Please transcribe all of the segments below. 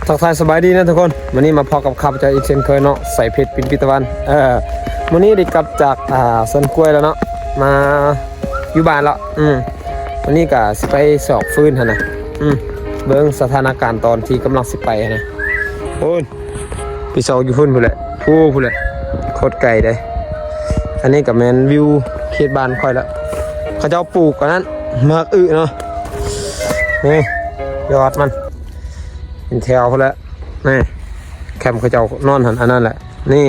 ทักทายสบายดีนะทุกคนวันนี้มาพอกับข้าพเจ้าอีกเช่นเคยเนาะใส่เพชรปินปิตะวันวันนี้ได้กลับจากสวนกล้วยแล้วเนาะมาอยู่บ้านแล้ววันนี้ก็สิไปสอบฟื้นฮะนะเบิ่งสถานการณ์ตอนที่กำลังสิไปนะโอ้ยพี่สาวอยู่พุ่นพุ่นแหละพุ่นแหละโคตรไกลเลยอันนี้กับแมนวิวเขตบ้านค่อยละเขาเจ้าปลูกกันนั้นมากเนาะนี่ยอดมันเป็นแถวเขาแล้วนี่แคมป์เขาเจ้านอนหันอันนั้นแหละนี่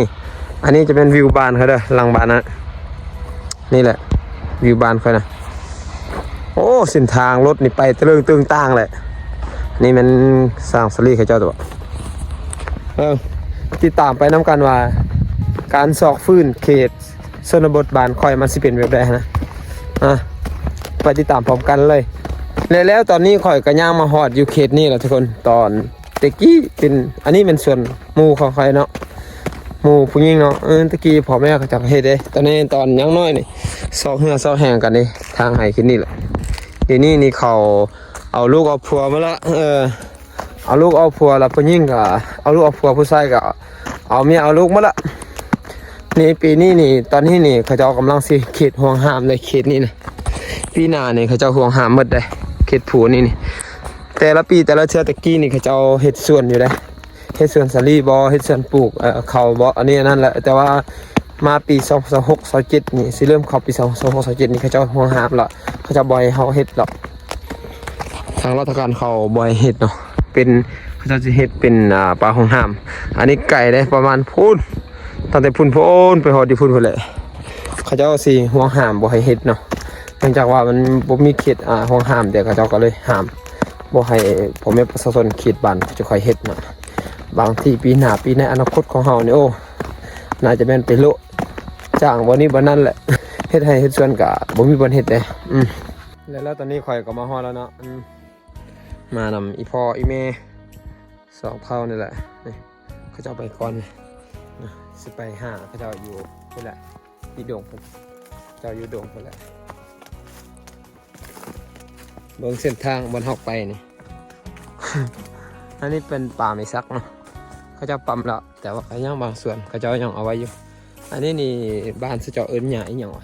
อันนี้จะเป็นวิวบ้านเขาเด้อหลังบ้านนะนี่แหละวิวบ้านเขานะโอ้เส้นทางรถนี่ไปเตึงต่างเลยนี่มันสร้างสลีเขาเจ้าตัวติดตามไปน้ำกันว่าการสอกฟื้นเขตชนบทบ้านค่อยมันสิเป็นแบบใดนะไปติดตามพร้อมกันเลยแล้วตอนนี้ข่อยก็ย่างมาฮอดอยู่เขตนี้แหละทุกคนตอนตะกี้เป็นอันนี้เป็นส่วนหมู่ของใครเนาะหมู่ผู้หญิงเนาะตะกี้พ่อแม่เขาจับเฮ็ดเด้ตอนนี้ตอนยังน้อยนี่ซอกเหือซอกแห้งกันนี่ทางให้ขึ้นนี่แหละเดี๋ยวนี้นี่เขาเอาลูกเอาผัวมาละเอาลูกเอาผัวแล้วผู้หญิงก็เอาลูกเอาผัวผู้ชายก็เอาเมียเอาลูกมาละนี่ปีนี้นี่ตอนนี้นี่เขาจะกำลังสิเขตห่วงห้ามเลยเขตนี้นะปีหน้านี่เขาจะห่วงห้ามหมดเลยเขตผูนี่แต่ละปีแต่ละเทื่อตะกี้นี่เขาจะเอาเฮ็ดสวนอยู่เลยเฮ็ดสวนสาลีบ่เฮ็ดสวนปลูกเขาบ่อันนี้นั่นแหละแต่ว่ามาปี2026 27นี่สิเริ่มเข้าปี2026 27นี่เขาจะห่วงห้ามละเขาจะบ่อยเฮาเฮ็ดหรอกทางราชการเขาบ่อยเฮ็ดเนาะเป็นเขาจะเฮ็ดเป็นป่าห่วงห้ามอันนี้ไก่ได้ประมาณพูนตั้งแต่พุ่นไปฮอดที่พุ่นพุ่นแหละเขาจะเอาสิห่วงห้ามบ่ให้เฮ็ดเนาะเนื่องจากว่ามันบ่มีเขตห่วงห้ามเดี๋ยวเขาเจ้าก็เลยห้ามบ่ให้ผมแม่ประชาชนเขตบ้านจะค่อยเฮ็ดเนาะบางทีปีหน้าปีในอนาคตของเฮานี่โอ้น่าจะแม่นไปโลจ้างบ่นี้บ่นั้นแหละเฮ็ดให้เฮ็ดสวนก็บ่มีบ่เฮ็ดเด้แล้วตอนนี้ข่อยก็มาฮอดแล้วเนาะมานำอีพ่ออีแม่สองเฒ่านี่แหละนี่เขาเจ้าไปก่อนสิไปหาเขาเจ้าอยู่พุ่นแหละที่ดงพุ่นเจ้าอยู่ดงพุ่นแหละเบิ่งเส้นทางบนหอกไปนี่ อันนี้เป็นป่าไม้ซักเนาะเขาจะปั๊มแล้วแต่ว่ายังบางส่วนเขาจะยังเอาไว้อยู่อันนี้นี่บ้านสุเจ้าเอิญใหญ่ยังวะ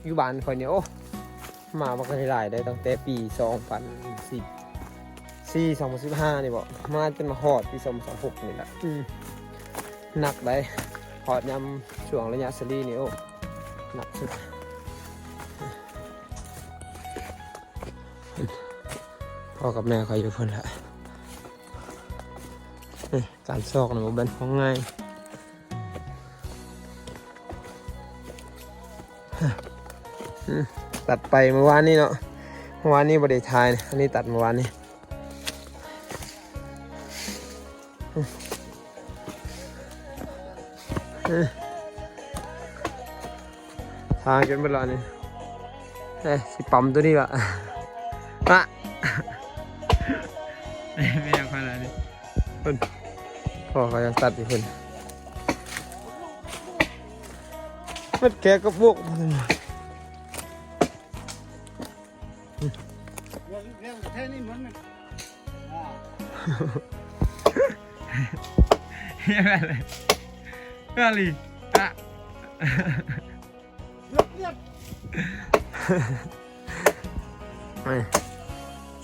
อยู่บ้านคนเนี้ยโอ้มาบักหลายได้ตั้งแต่ปี2015นี่บอกมาจนมาฮอดปี2026นี่แหละหนักได้ฮอดยำช่วงระยะสลีนี่โอ้หนักสุดพ่อกับแม่เขาอยู่เพิ่นแหละการซอกนะมันเป็นของง่ายตัดไปเมื่อวานนี้เนาะเมื่อวานนี้บริทายอันนี้ตัดเมื่อวานนี้ทางจนเวลานี่สิปั๊มตัวนี้ละไม่อยากไปไหนนี่คนพ่อเขายังตัดอยู่คนมันแกก็พวกมันเรื่องแค่นี้มันอะไร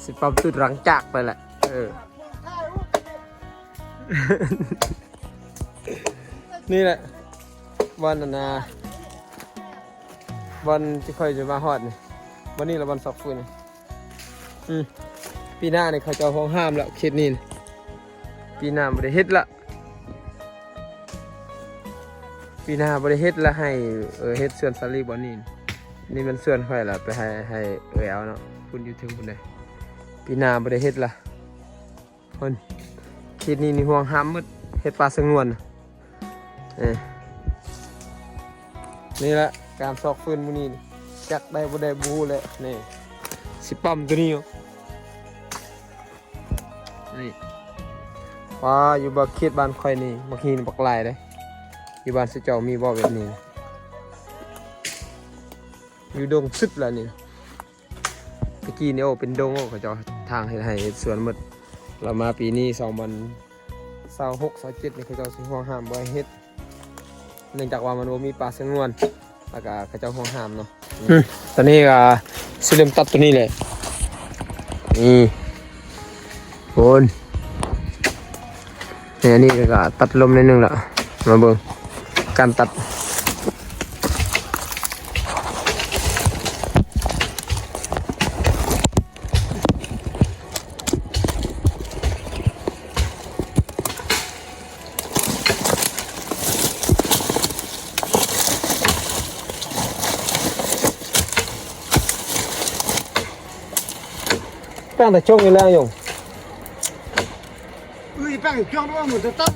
สิปั๊มตุดรังจากไปแหละนี่แหละวันวันที่ค่อยจะมาฮอดนี่วันนี้ละวันสอบฟื้นปีหน้าเนี่ยเขาจะห้องห้ามแล้วเขตนี้ปีหน้าบริเฮ็ดละปีหน้าบริเฮ็ดละให้เฮ็ดส่วนสาลีบอนี่นี่มันส่วนค่อยละไปให้เอาเนาะคุณอยู่ถึงคุณได้ปีหน้าบริเฮ็ดละคนเขตนี้นี่ห่วงห้ามมืดเฮ็ดป่าสงวนนี่แหละการซอกฟื้นมื้อนี้จักได้บ่ได้บูเลยนี่สิปั๊มตัวนี้นี่ว่าอยู่บักเขตบ้านค่อยนี่บักหินบักลายเลยอยู่บ้านสุเจ้ามีบ่แบบนี้อยู่ดงสุดแล้วนี่ตะกี้นี่โอ้เป็นดงโอ้เขาเจ้าทางให้สวนหมด เรามาปีนี้2026-27นี่เขาเจ้าสิห่วงห้ามบ่ให้เฮ็ดเนื่องจากว่ามันบ่มีป่าสงวนแล้วก็เขาเจ้าห่วงห้ามเนาะตอนนี้ก็สิเริ่มตัดตัวนี้แหละนี่โอนเนี่ยอันนี้ก็ตัดลมนิดนึงละมาเบิ่งการตัดแป้งแต่ช่วงนี้แล้วอยู่แป้งช่วงนู้นมันจะตัด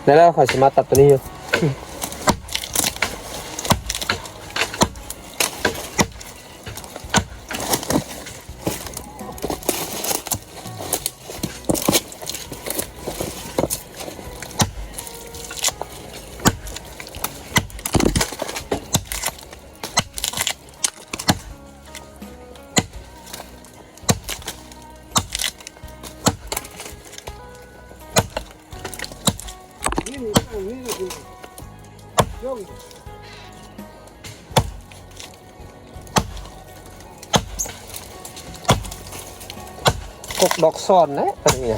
แล้วขอสมาตัดตัวนี้อยู่กกดอกซ่อนนะอันนี้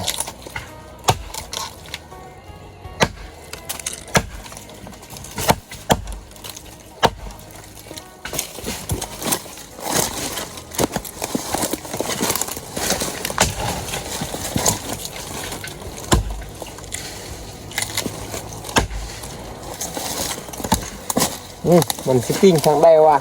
มันฟิตติ้งทางได้ว่ะ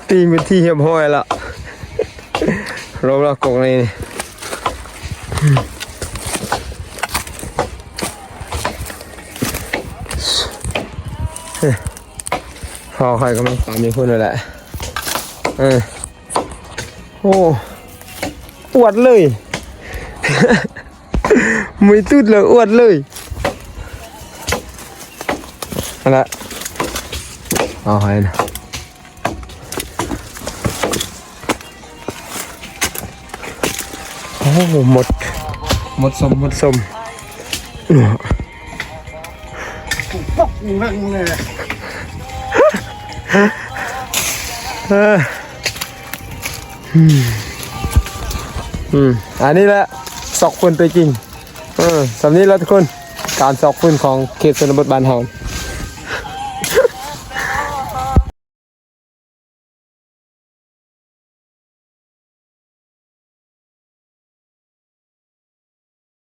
ตีเป็นที่เหี่ยมห้อยละรอบละกงเลยนี่พอใครก็ไม่ตามมีคนเลยแหละโอ้อวดเลยไม่ตุดเลยอวดเลยนั่นแหละเอาให้นะโอ้หมดสมปกนั่งเลยอันนี้แหละสอกฟืนตัวจริงสำนี้แล้วทุกคนการสอกฟืนของเขตชนบทบ้านเฮา